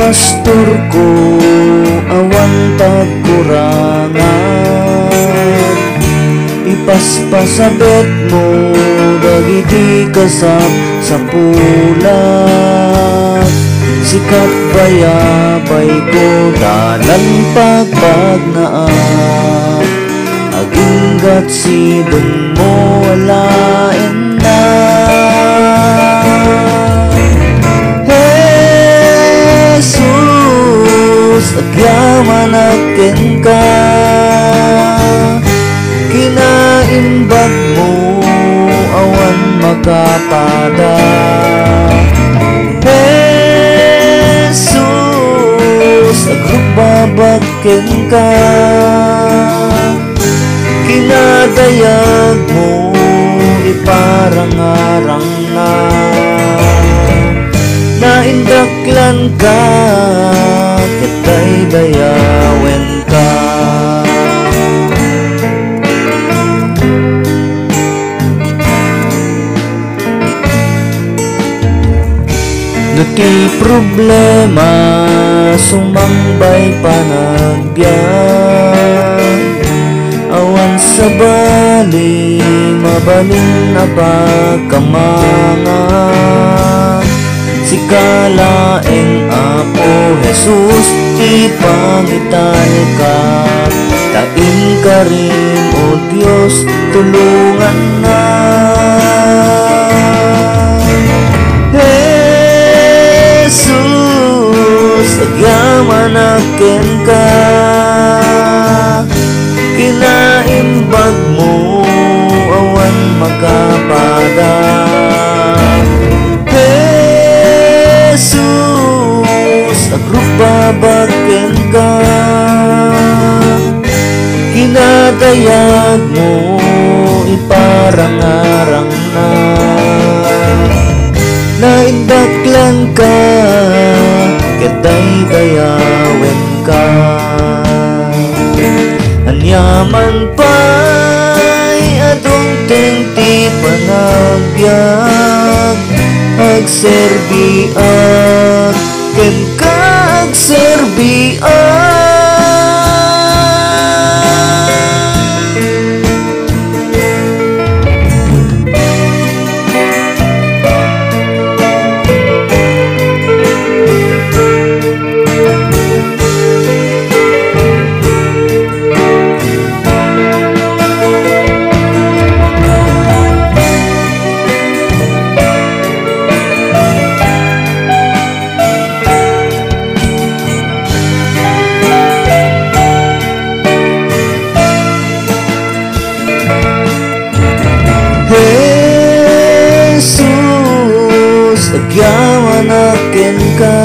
pastor ko, awan pagkurangan. Ipaspasabet mo, dagiti kasap sa pulat. Sikat bayabay ko, dalan pagpagnaan. Aginggat sidong mo, walain na. Jesus, agyaman akin ka. Kinaimbag mo, awan makapada. Jesus, agrubabakin ka. Kinadayag mo, iparangarang na. Naindaklan ka, kita'y dayawen ka. Dati problema, sumangbay panagbiag. Awan sa bali, mabalin na pagkamangan. Sikalaeng Apo Jesus, ipangitay ka. Tain ka rin, O Diyos, tulungan na. Jesus, agyaman akin ka. Kinaimbag mo, awan makapada. Jesus, agrubabakin ka. Kinadayag mo, iparangarang na. Naindaklan ka, kita'y dayawen ka. Anyaman pa'y atong tenti panagbiag. Agserbiak, ken ka agserbiak. Jesus, agyaman akin ka.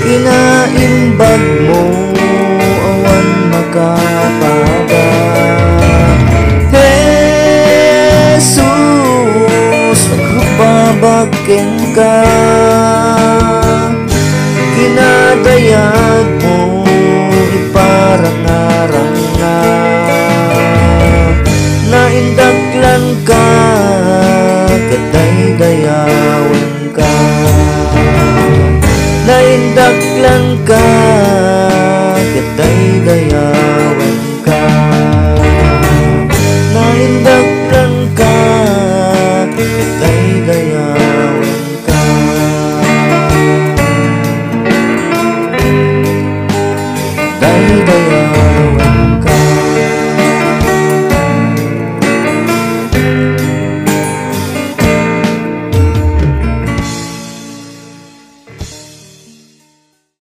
Kinaimbag mo, awan makapada. Jesus, agrubabakin ka. Kinadayag mo, iparangarang na. Naindaklan ka, kita'y dayawen ka. Naindaklan ka, kita'y dayawen ka.